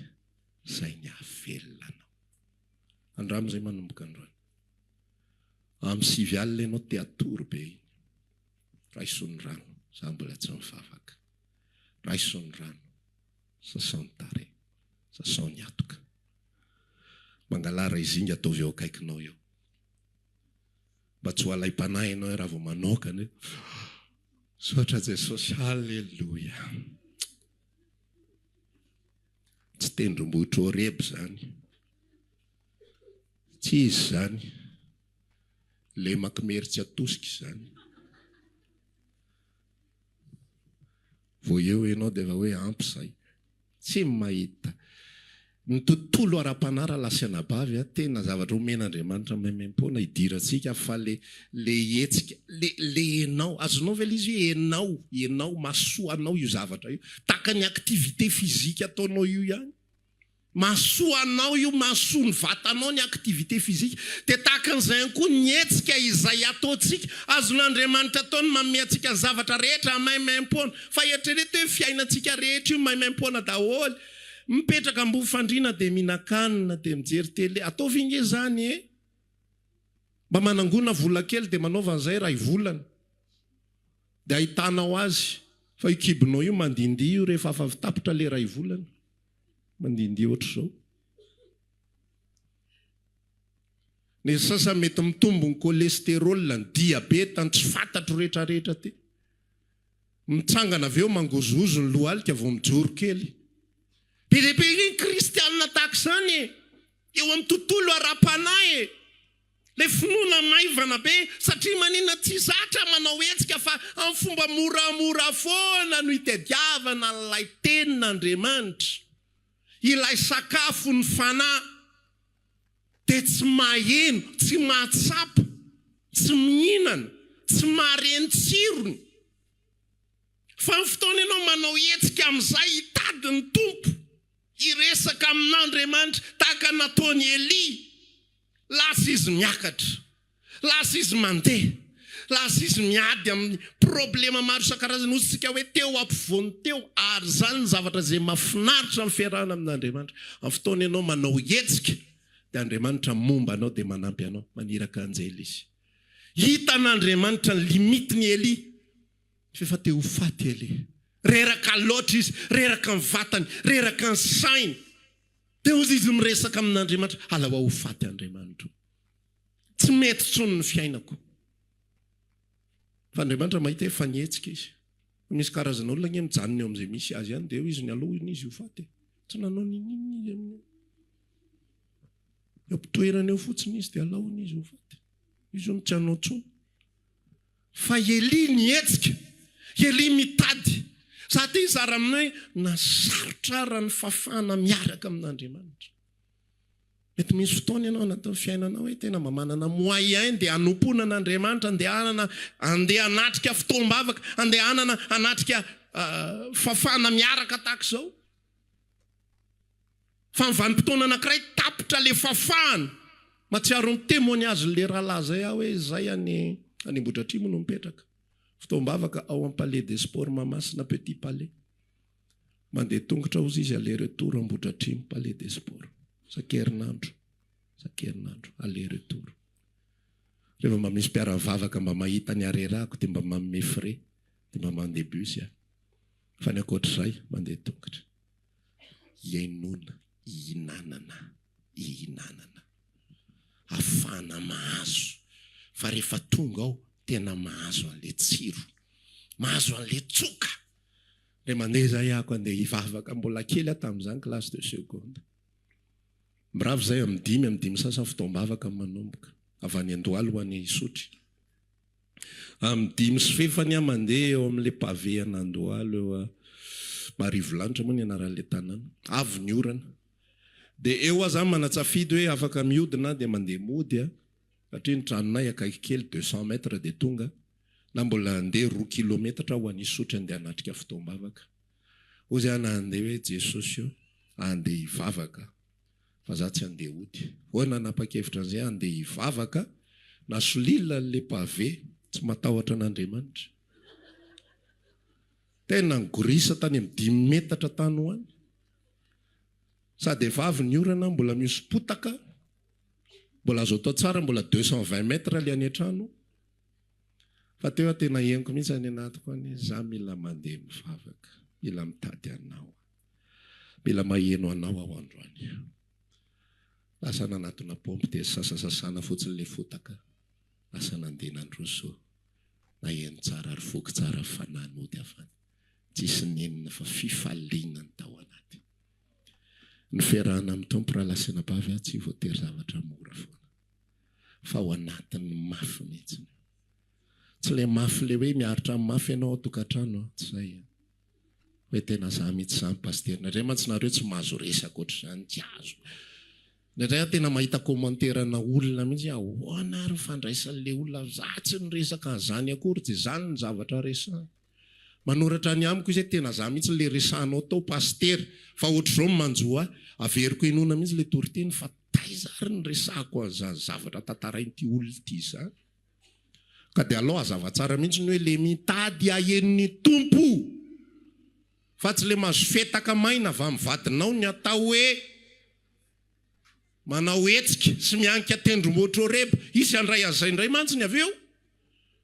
ny havelona anao. Andramo zay manomboka androany. Amin'ny 7 alina ianao te atoro be iny. Raisony rano, za mbola tsy mivavaka. Raisony rano, sasao ny tare, sasao ny atoka. Mangalara izinga ataovy eo akaikinao eo. Mba tsy ho alai-panahy ianao raha vao manokana. Sotra Jesosy, halleluja. Tsy tendrombohitra horeby zany. Tsy izy zany. Le makimeritsy atosika zany. Vao eo ianao dia hoe ampy zay. Tsy mahita. Ny tontolo ara-panara lasy anabavy tena zavatra omen'Andriamanitra maimaimpona idirantsika fa le hetsika, le enao, azonao ve izy enao masoanao io zavatra io. Taka ny aktivité fizika ataonao io ihany. Masoanao io, maso ny vatanao ny aktivité fizika. Dia takan'izay koa ny hetsika izay ataontsika, azon'Andriamanitra ataony manome antsika zavatra rehetra maimaimpona. Fa eritrereto hoe fiainantsika rehetra io maimaimpona daholo. Mipetraka ambony fandriana dia mihinan-kanina dia mijery tele. Ataovy inge zany mba manangona vola kely dia manaova an'izay ray volana. Dia ahitanao azy. Fa io kibonao io mandindia io rehefa afa tapitra le ray volana. Mandindia ohatr' zao. Ny sasa mety mitombo ny cholesterol, ny diabeta, ny tsy fantatro rehetrarehetra ty. Mitsangana avy eo mangozozo ny lohalika vao mijoro kely. Be ny kristianina tahaka izany eo amin'ny tontolo ara-panahy. Le finoana maivana be satria manina tsy zatra manao hetsika fa amin'ny fomba moramora foana no hitadiavana n'ilay tenin'Andriamanitra. Ilay sakafo ny fanahy dia tsy maheno, tsy mahatsapa, tsy mihinana, tsy mahareny tsirony. Fa ny fotoana ianao manao hetsika amin'izay hitady ny tompo. Iresaka amin'Andriamanitra tahaka nataony Eli. Lasa izy miakatra, lasa izy mandeha, lasa izy miady amin'ny problema maro isan-karazany. Ozy tsika hoe teo ampovoany teo, ary zany ny zavatra zay mahafinaritra amin'ny fiarahana amin'Andriamanitra. Amin'ny fotoana ianao manao hetsika dia Andriamanitra momba anao dia manampy anao, maniraka anjely izy. Hitan'Andriamanitra ny limitiny Eli. Fa te ho faty Eli. Reraka loatra izy, reraka ny vatany, reraka ny sainy. Dia ozy izy miresaka amin'Andriamanitra, ala ho faty Andriamanitra. Tsy mety tsony ny fiainako. Fa Andriamanitra mahita efa nihetsika izy. Misy karazana olona ny mijanona eo amin'izay misy azy ihany dia eo izy ny aloha izy ho faty. Tsy nanao nininy izy amin'ny eo mpitoerana eo fotsiny izy dia alahony izy ho faty. Izy ho tsy hanao tsony. Fa Eli nihetsika, Eli mitady. Sady izara amin'ny hoe nasarotra raha ny fafana miaraka amin'Andriamanitra. Mety misy fotoana ianao anatin'ny fiainanao hoe tena mba manana moyen dia hanompoana an'Andriamanitra, andeha hanatrika fotoam-bavaka, andeha hanatrika fafana miaraka tahaka izao. Fa ny vanim-potoana anankiray tapitra le fafana. Matsiaro ny témoignage-le rahalahy zay hoe zay any Ambohidratrimo no mipetraka. Fotoam-bavaka ao amin'ny palais des sports Mahamasina Petit Palais. Mandeha tongotra ozy izy aller-retour Ambohidratrimo palais des sports. Sakerinandro aller-retour. rehefa mba misy mpiara-mivavaka mba mahita ny arerako dia mba manome frais dia mba mandeha bus aho. Fa ny ankoatr'izay mandeha tongotra. Iainona, ihinanana. Afana mahazo. Fa rehefa tonga ao tena mahazo an'le tsiro, mahazo an'le tsoka. Re mandeha zay ako andeha hivavaka mbola kely aho tamin'izany classe de seconde. Bravo zay amin'ny dimy sasa fotoam-bavaka manomboka. Avy any Andohalo ho any Isotry. Amin'ny 10 sy fefany aho mandeha eo amin'le pavé an'Andohalo eo Marivolanitra moa ny anaran'le tanàna. Avy ny orana. Dia eo aho zany manatsafidy hoe afaka mihodina dia mandeha mody aho. Satria ny tranonay akaiky kely 200 mètres dia tonga. Na mbola andeha 2 kilometatra ho any Isotry andeha hanatrika fotoam-bavaka. Ozy aho na andeha hoe Jesosy andeha hivavaka. Fa za tsy andeha hody. Hoana nanapa-kevitra an'izay andeha hivavaka, na solila le pavé, tsy matahotra an'Andriamanitra. Tena ngorisa tany amin'ny 10 metatra tany ho any. Sady efa avy ny orana, mbola misy potaka, mbola azo atao tsara, mbola 220 metra le any an-trano. Fa teo tena henoko mihitsy any anatiko any, za mila mandeha mivavaka, mila mitady anao, mila maheno anao ao androany. Lasa nanatona pompe dia sasasasana fotsiny le fotaka. Lasa nandeha nandroso. Naheno tsara ary voky tsara fananody avany. Tsisy nenina fa fifaliana ny tao anaty. Ny fiarahana amin'ny tompo raha lasina bavy tsy voatery zavatra mora foana. Fa ao anatin'ny mafy mihitsy. Tsy le mafy le hoe miaritra amin'ny mafy ianao tokantrano, tsy zay. Hoe tena za mihitsy zany paster. Nareo mantsy tsy mahazo resaka ohatr'izany, tsy azo. Nandray tena mahita komanterana olona mihitsy ahoana ary fandraisan'le olona za tsy ny resaka an'izany akory dia zany ny zavatra resahana. Manoratra ny amiko izy tena za mihitsy le resahanao tao paster fa ohatr'izao manjoa averiko inona mihitsy le toriteny fa taizary ny resahako an'izany zavatra tantarain'ity olona ity zany. Ka dia alao hazava tsara mihitsy ny hoe le mitady ahenon'ny tompo fa tsy le mahazo fetaka maina avy amin'ny vadinao ny atao hoe manao hetsika sy mianika tendrombohitra reba. Isy andray an'izay indray mantsiny avy eo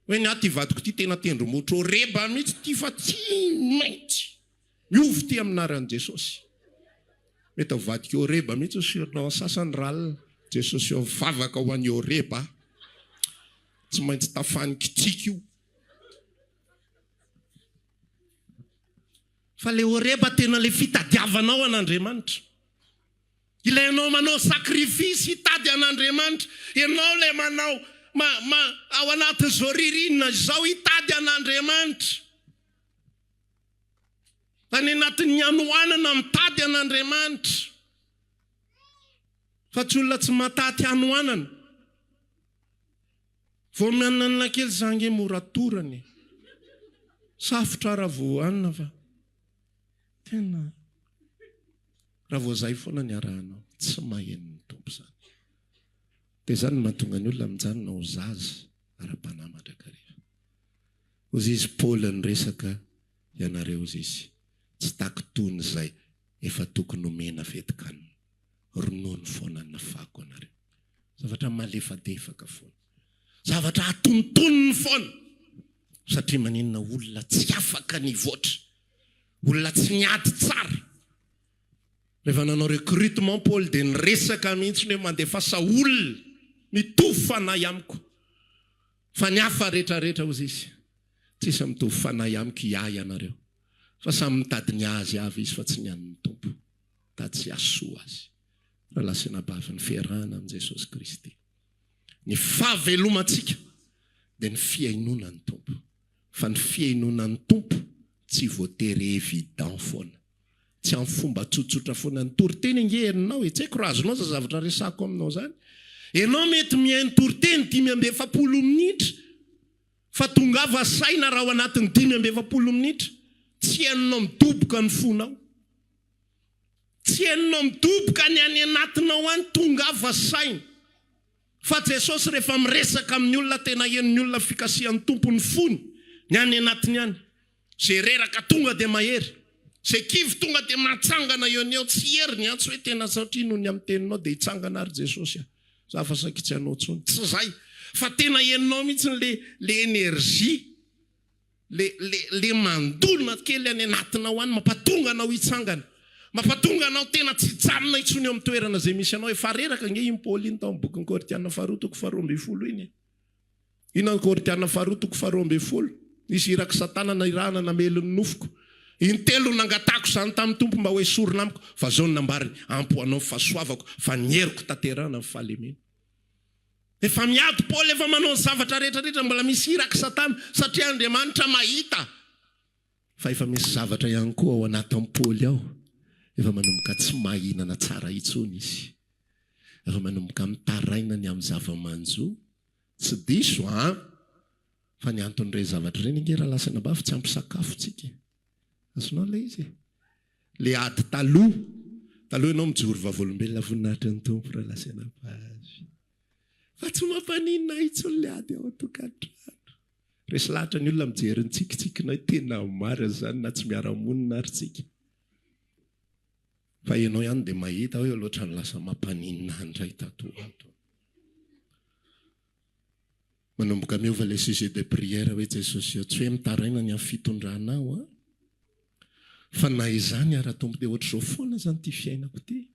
hoe ny aty vadiko ty tena tendrombohitra reba mihitsy ty fa tsy maintsy miovy ty aminaran'i Jesosy. Mety ho vadika reba mihitsy sironao sasany ralina. Jesosy eo mivavaka ho an'ny reba, tsy maintsy tafanika tsika io. Fa le reba tena le fitadiavanao an'Andriamanitra. Ilainao manao sakrifisy hitady an'Andriamanitra. Ianao le manao ao anatin'izao ririnina izao hitady an'Andriamanitra. Any anatin'ny anohanana mitady an'Andriamanitra. Fa tsy olona tsy mataty anohanana. Vao mianana kely zange moratorany. Safotra raha voanina fa tena raha vao zay foana ny arahanao, tsy maheno ny tompo zany. Dia zany mahatonga ny olona mijanona ho zaza ara-panahy mandrakariva. Ozy izy Paoly ny resaka ianareo ozy izy. Tsy taky tony zay efa tokony omena vetika ny ronono foana ny nafako anareo. Zavatra malefadefaka foana. Zavatra atontonony foana. Satria maninona olona tsy afaka ny voatra. Olona tsy niady tsara. Rehefa nanao recrutement Paul dia niresaka mihitsy hoe mandefasa olona mitovy fanahy amiko. Fa ny hafa rehetrarehetra ozy izy. Tsisy mitovy fanahy amiko iahy ianareo. Fa samy mitady ny azy avy izy fa tsy ny an'ny tompo. Tady sy asoa azy. Raha lasina bavy ny fiarahana amin'i Jesosy Kristy. Ny fahavelomantsika dia ny fiainonan'ny tompo. Fa ny fiainonan'ny tompo tsy voatery évident foana. Tsy amin'ny fomba tsotsotra foana. Ny toriteny nge herinao tsy haiko raha azonao za zavatra resako aminao zany. Ianao mety mihaino toriteny 5-7 minitra fa tongava saina raha ao anatin'ny 5-7 minitra. Tsy hainonao midoboka ny fonao. Tsy hainonao midoboka ny any anatinao any tongava saina. Fa Jesosy rehefa miresaka amin'ny olona tena henon'ny olona fikasihan'ny tompo ny fony ny any anatiny any. Zay reraka tonga dia mahery. Zay kivy tonga dia matsangana eo ny eo tsy heriny tsy hoe tena satria noho ny amin'ny teninao dia hitsangana ary Jesosy. Za fa saky tsy hanao tsony. Tsy zay. fa tena henonao mihitsy le énergie le mandolona kely any anatinao any mampatonga anao hitsangana, mampatonga anao tena tsy janona itsony eo amin'ny toerana zay misy anao. Efa reraka nge iny Paoly iny tao amin'ny bokin'ny Koritiana 4:12 iny. Ina Koritiana 4:12. Nisy iraka satana na irana namelon'ny nofoko. Iny telo nangatako zany tamin'ny tompo mba hoe sorona amiko, fa zao nambariny ampoanao fahasoavako fa nyeriko tanterana amin'ny fahalemena. Efa miady Paoly efa manao zavatra rehetrarehetra mbola misy iraka satana satria Andriamanitra mahita. Fa efa misy zavatra ihany koa ao anatin'ny Paoly ao. Efa manomboka tsy mahinana tsara itsony izy. Efa manomboka mitaraina ny amin'ny zava-manjo. Tsy diso fa ny anton'ireo zavatra ireny nge raha lasana bafy tsy ampy sakafontsika. Azonao ilay izy. Le ady taloha ianao mijoro vavolombelona voninahitra ny tompo raha lasana bafy. Fa tsy mampanina itsony le ady ao an-tokantrano. Resy lahatra ny olona mijery ny tsikitsikinao tena marina zany na tsy miara-monina ary tsika. Fa ianao ihany dia mahita hoe loatra ny lasa mampanina andray tato ato. Manomboka miova le sujet de prière hoe Jesosy tsy hoe mitaraina ny amin'ny fitondranao fa na izany ara-tompo dia ohatr'izao foana zany ty fiainako ty.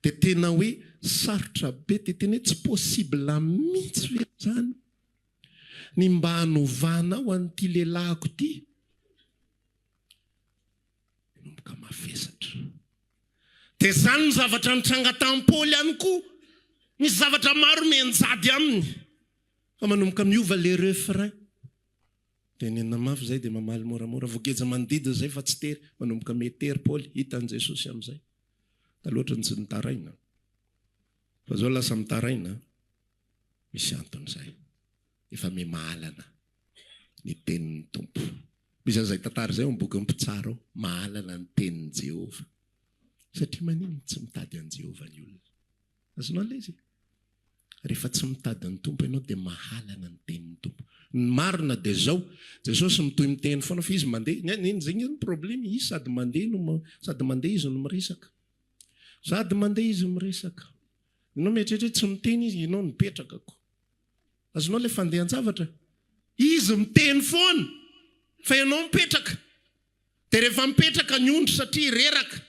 Dia tena hoe sarotra be, dia tena hoe tsy possible mihitsy hoe zany ny mba hanovanao an'ity lelahiko ty. Manomboka mavesatra. Dia zany ny zavatra nitranga tamin'ny Paoly ihany koa. Misy zavatra maro menjady aminy. Fa manomboka miova le refrain. Dia nenina mafy zay dia mamaly moramora. Voageja manodidina zay fa tsy tery. Manomboka metery Paoly hitan'i Jesosy amin'izay. Taloatra ny tsy nitaraina. Fa zao lasa mitaraina. Misy anton'izay. Efa mahalana ny tenin'ny tompo. Misy an'izay tantara zay amin'ny bokin'ny mpitsara ao. Mahalana ny tenin'i Jehovah. Satria manino tsy mitady an'i Jehovah ny olona. Azonao ilay izy. Rehefa tsy mitady ny tompo ianao dia mahalana ny tenin'ny tompo. Ny marina dia zao, Jesosy mitohy miteny foana fa izy mandeha. Zay ny problemy, izy sady mandeha izy no miresaka. Sady mandeha izy miresaka. Ianao mieritreritra tsy miteny izy, ianao mipetraka ko. Azonao ilay fandehan-javatra. Izy miteny foana fa ianao mipetraka. Dia rehefa mipetraka ny ondry satria reraka,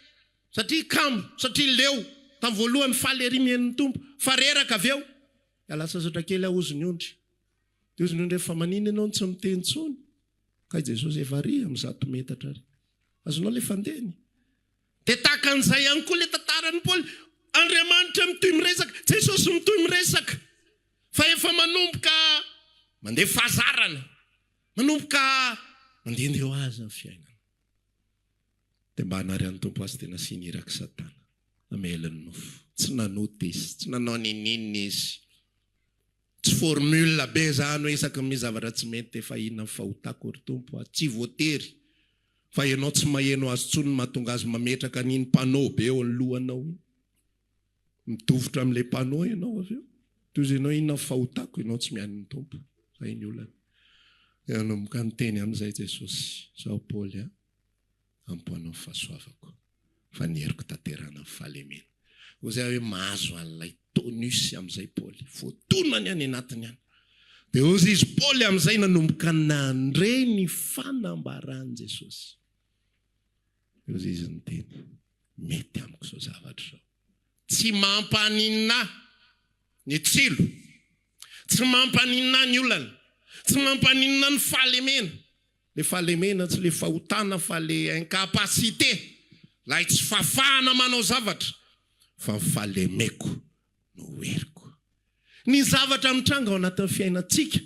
satria kamo, satria leo, tamin'ny voalohany faly ery mihain'ny tompo, fa reraka avy eo. Lasa satra kely aozy ny ondry. Dia ozy ny ondry efa manina ianao tsy miteny tsony. Ka Jesosy efa ry amin'ny 100 metatra ry. Azonao ilay fandehany. Dia tahaka an'izay ihany koa ilay tantaran'ny Paoly. Andriamanitra mitohy miresaka, Jesosy mitohy miresaka. Fa efa manomboka mandeha fahazarana. Manomboka mandeha ho azy amin'ny fiainana. Dia mba hanary tompo azy tena sy niraka satana. Amelany nofo. Tsy nanoty izy, tsy nanao ninina izy. Tsy formule be zany hoe isaky ny zavatra tsy mety efa inona fahotako ry tompo. Tsy voatery. Fa ianao tsy maheno azy tsony mahatonga azy mametraka n'iny panneau be eo alohanao iny. Mitovotra amin'ilay panneau ianao avy eo. Toy ianao inona fahotako, ianao tsy mihaino ny tompo. Zay ny olana. Nanomboka niteny amin'izay Jesosy. Zao Paoly ampoanao fahasoavako. Fa nyeriko tanterana amin'ny fahalemena. Ho zay hoe mahazo an'ilay tonusy amin'izay Paoly. Voatonany any anatiny any. Dia ozy izy Paoly amin'izay nanomboka nandre ny fanambarany Jesosy. Ozy izy niteny. Mety amiko zao zavatra zao. Tsy mampanina ny tsilo. Tsy mampanina ny olana. Tsy mampanina ny fahalemena. Le fahalemena tsy le fahotana fa le incapacité. Lay tsy fafana manao zavatra. Fa fahalemeko no heriko. Ny zavatra mitranga ao anatin'ny fiainantsika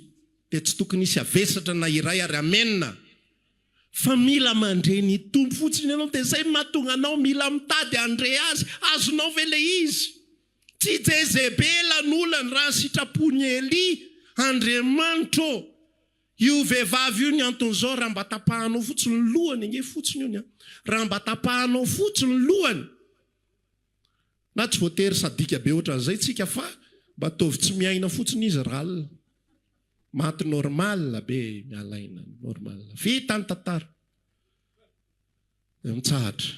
dia tsy tokony isy avesatra na iray ary amenna. Fa mila mandre ny tompo fotsiny ianao dia zay mahatonga anao mila mitady andre azy. Azonao ve le izy? Tsy Jezebela n'olana raha sitrapony Eli, Andriamanitra. Io vehivavy io ny anton'izao raha mba tapahanao fotsiny ny lohany, nge fotsiny io ny raha mba tapahanao fotsiny ny lohany. Na tsy voatery sadika be ohatran'izay tsika fa mba tovy tsy miaina fotsiny izy ralina. Maty normal be mialaina normal. Vita ny tantara. Mitsahatra.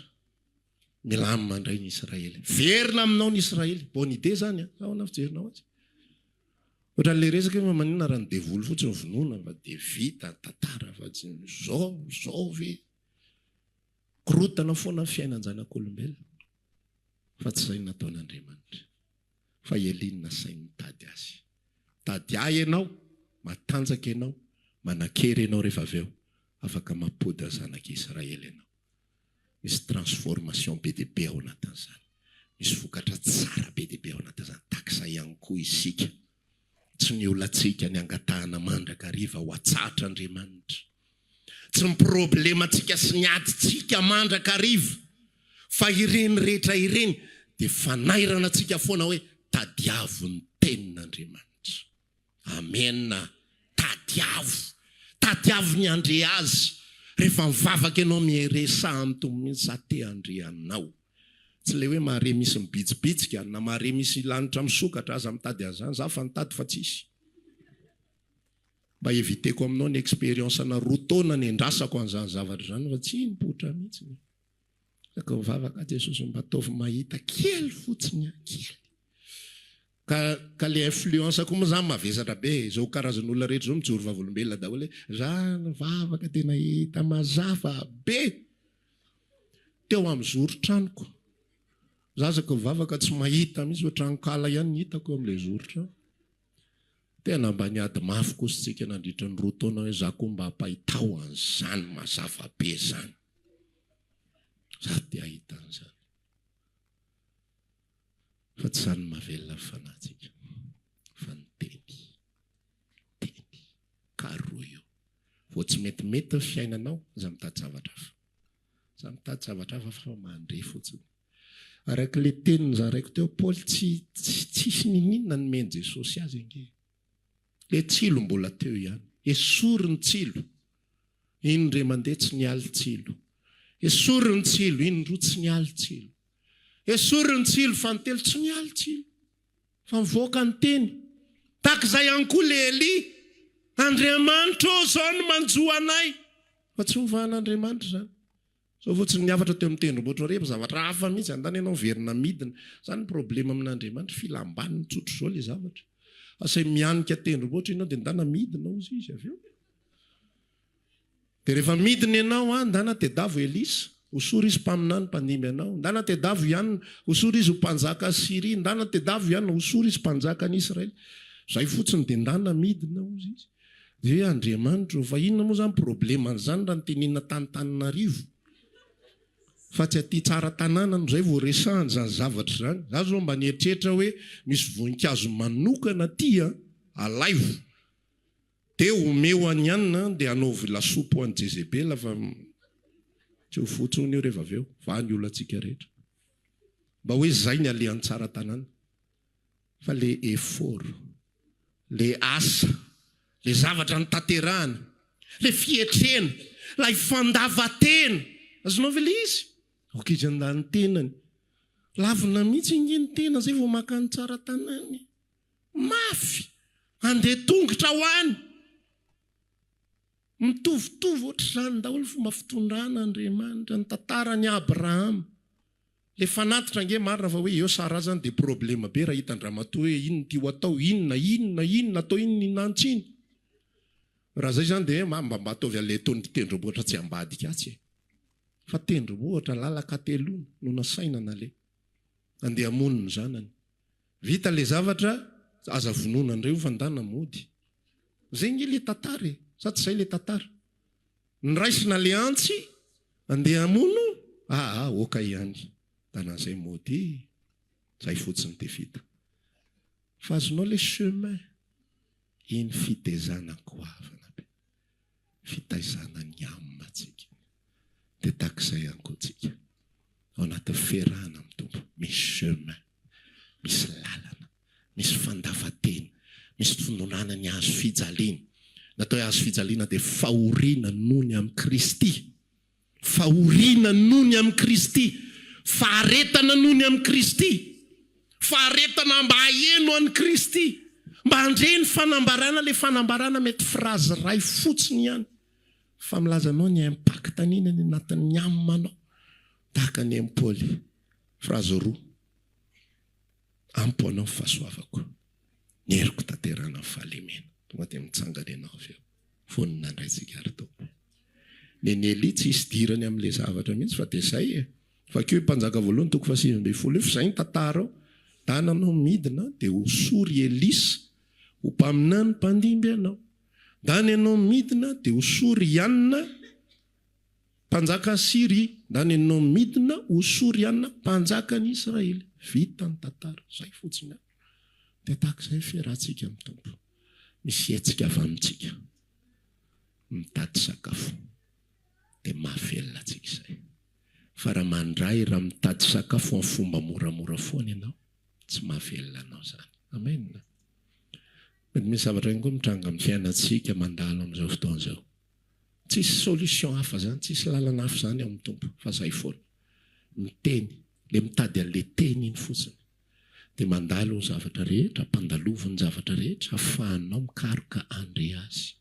Milamy mandray ny Israely. Verina aminao ny Israely. Bonne idée zany. Sao na fijerinao azy. Ohatra le resaka fa manina raha ny devoly fotsiny vonoina fa dia vita tantara fa tsy zao ve korotana foana fiainan-janak'olombelona fa tsy izay nataon'Andriamanitra fa elinina sainy mitady azy. Tady ahy ianao, matanjaka ianao, manan-kery ianao rehefa avy eo afaka mampody zanak'Israely ianao. Misy transformation be dia be ao anatin'izany. Misy vokatra tsara be dia be ao anatin'izany. Takizay ihany koa isika. Tsy ny olantsika ny angatahana mandrakariva ho atsatra Andriamanitra. Tsy ny problemantsika sy ny adintsika mandrakariva fa ireny rehetra ireny dia fanairana antsika foana hoe tadiavo ny tenin'Andriamanitra. Amen. Tadiavo ny andre azy. Rehefa mivavaka ianao mieresaha amin'ny tombony sa te andrianao. Tsy le hoe mahare misy mibitsibitsika na mahare misy lanitra misokatra aza mitady an'izany. Za fa nitady fa tsisy. Mba eviteko aminao ny expérience na roa taona ny endrasako an'izany zavatra izany fa tsy nipotra mihitsy. Saka mivavaka Jesosy mba ataovy mahita kely fotsiny kely. Ka le influence koa moa zany mavesatra be. Zao karazan'olona rehetra zao mijoro vavolombelona daholo hoe zany vavaka tena hita mazava be. Teo amin'ny zoro-tranoko. Zazako vavaka tsy mahita mihitsy hoe tranokala ihany ny hitako amin'ilay zoro-trano. Tena mba niady mafy kosintsika nandritra ny roa taona hoe za koa mba hampahitao an'izany mazava be zany. Za te ahita an'izany. Fa tsy zany mahavelona fanahintsika. Fa ny teny. Karoa io. Vao tsy metimety ny fiainanao, za mitady zavatra hafa. Za mitady zavatra hafa fa mandre fotsiny. Araka le teniny za raiko teo, Paoly tsisy ninina ny meny Jesosy azy inge. Le tsilo mbola teo ihany. Esory ny tsilo. Iny ndre mandeha tsy nialy tsilo. Esory ny tsilo, iny roa tsy nialy tsilo. Esory ny tsilo, fa ny telo tsy nialy tsilo. Fa mivoaka ny teny. Takizay ihany koa le Eli. Andriamanitra zao no manjoa anay. Fa tsy movan'Andriamanitra zany. So fotsiny niavatra teo amin'ny tendrombohitra rehefa zavatra hafa mihitsy andany ianao verina midina. Zany problema amin'Andriamanitra filambaniny tsotro zao le zavatra. Asay mianika tendrombohitra ianao dia ndana midina ozy izy avy eo. Dia rehefa midina ianao ndana tedavo Elisa, osory izy mpaminany mpanimby anao. Ndana tedavo ihany, osory izy ho mpanjaka Siria. Ndana tedavo ihany, osory izy mpanjaka an'Israely. Zay fotsiny dia ndana midina ozy izy. Dia Andriamanitra, fa inona moa zany problema an'izany raha ny tenenina Tananarivo. Fa tsy aty tsara tanàna zay vao resahany zany zavatra zany. Za zao mba nieritreritra hoe misy voninkazo manokana tia alaivo. Dia omeo any anina dia anaovy lasopy ho an'i Jezebela fa tsy ho fotsiny io rehefa avy eo. Va ny olantsika rehetra. Mba hoe zay ny alehan'ny tsara tanàna. Fa le effort, le asa, le zavatra ny tanterahana, le fietrena, la ifandavatena. Azonao ve le izy? Izy andany tenany. Lavina mihitsy ingeny tena zay vao makany tsara tanàny. Mafy. Andeha tongotra ho any. Mitovitovy ohatr'izany daholo fomba fitondrana Andriamanitra ny tantaran'i Abrahama. Le fanatitra nge marina fa hoe eo Sara zany dia problema be raha hitan-dramatoa hoe inona ty ho atao, inona atao inona antsiny. Raha zay zany dia mba ataovy an'ilay tendrombohitra tsy ambadika atsy. Fa tendrombohitra lalaka teloana no nasaina na le. Andeha hamono ny zanany. Vita le zavatra, aza vononan'ireo fa ndana mody. Zay nge le tantara. Sa tsy zay le tantara. Ny raisina le antsy, andeha hamono, oka ihany. Tanan'izay mody. Zay fotsiny dia vita. Fa azonao le chemin. Iny fitaizana koavana be. Fitaizana ny amina tsika. Dia takizay ihany koa tsika. Ao anaty ferahana amin'ny tompo. Misy chemin. Misy lalana. Misy fandavatena. Misy findonana ny hazo fijaliana. Natao hoe hazo fijaliana dia fahoriana noho ny amin'ny Kristy. Fahoriana noho ny amin'ny Kristy. Faharetana noho ny amin'ny Kristy. Faharetana mba aheno an'i Kristy. Mba andre ny fanambarana, le fanambarana mety frazy ray fotsiny ihany. Fa milazanao ny impacta nina ny anatin'ny amanao. Tahaka ny Paoly. Frazy roa. Ampo anao fahasoavako. Nyeriko tanterana ny fahalemena. Tonga dia mitsangana ianao avy eo. Fonina andraitsika ary tompo. Ny Eli tsy hisy dirany amin'ilay zavatra mihitsy fa dia izay e. Fa keo mpanjaka voalohany 7:20 fa izay ny tantara ao. Dananao midina dia hosory Elisa ho mpaminany mpandimby ianao. Dany ianao midina dia hosory Ianna mpanjaka Siria. Dany ianao midina hosory Ianna mpanjaka ny Israely. Vita ny tantara. Izay fotsiny. Dia tahak'izay fiarahantsika amin'ny tompo. Misy hetsika avy amintsika. Mitady sakafo. Dia mahavelona antsika izay. Fa raha mandray raha mitady sakafo amin'ny fomba moramora foana ianao, tsy mahavelona anao izany. Amen. Mety misy zavatra ihany koa mitranga amin'ny fiainantsika mandalo amin'izao fotoana izao. Tsisy solution hafa zany, tsisy lalana hafa zany amin'ny tompo, fa izay foana. Miteny, le mitady an'ilay teny iny fotsiny. Dia mandalo ny zavatra rehetra, mpandalovo ny zavatra rehetra, ahafahanao mikaroka andre azy.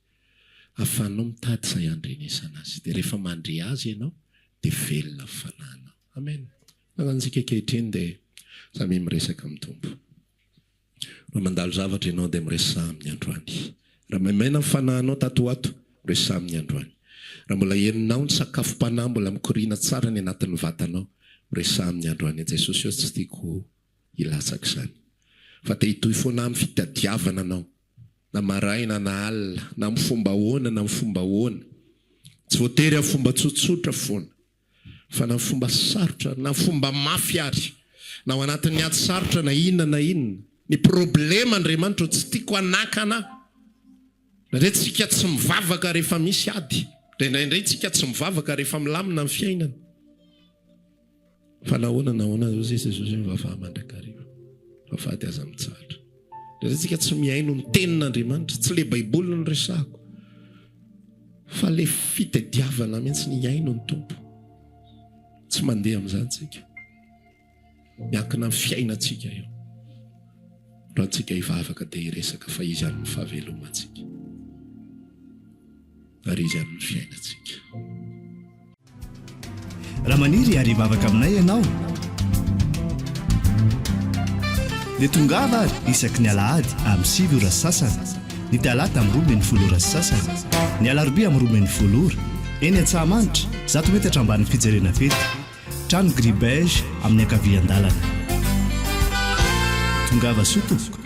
Ahafahanao mitady izay andrenesana azy. Dia rehefa mandre azy ianao, dia velona fananao. Amen. Nagnantsika kehitriny dia samy miresaka amin'ny tompo. Raha mandalo zavatra ianao dia miresa amin'ny androany. Raha maimena ny fananao tatoato, miresa amin'ny androany. Raha mbola heninao ny sakafom-panahy mbola mikorina tsara ny anatin'ny vatanao, miresa amin'ny androany. Jesosy eo tsy tiako hilatsaka izany. Fa dia hitohy foana amin'ny fitadiavana anao. Na maraina na alina, na amin'ny fomba ahoana na amin'ny fomba ahoana. Tsy voatery amin'ny fomba tsotsotra foana. Fa na fomba sarotra, na fomba mafy ary. Na ao anatin'ny ady sarotra na inona na inona. Ny problema Andriamanitra tsy tiako anakana. Indray tsika tsy mivavaka rehefa misy ady. Indray tsika tsy mivavaka rehefa milamina amin'ny fiainana. Fa nahoana Jesosy mivavaha mandrakariva. Vavahady aza mitsara. Indray tsika tsy mihaino ny tenin'Andriamanitra, tsy le baiboly no resahako. Fa le fitadiavana mihitsy ny haino ny tompo. Tsy mandeha amin'izany tsika. Miankina amin'ny fiainantsika eo. Raha antsika hivavaka dia hiresaka fa izy amin'ny fahavelomantsika. Ary izy amin'ny fiainantsika. Raha maniry ary hivavaka aminay ianao, dia tongava isaky ny alahady amin'ny 7 sasany, ny talata amin'ny 12 sasany, ny alarobia amin'ny 12 eny Antsahamanitra 100 metatra ambany fijerena fety, trano Gribege amin'ny ankavian-dalana. Tongava sotovoka.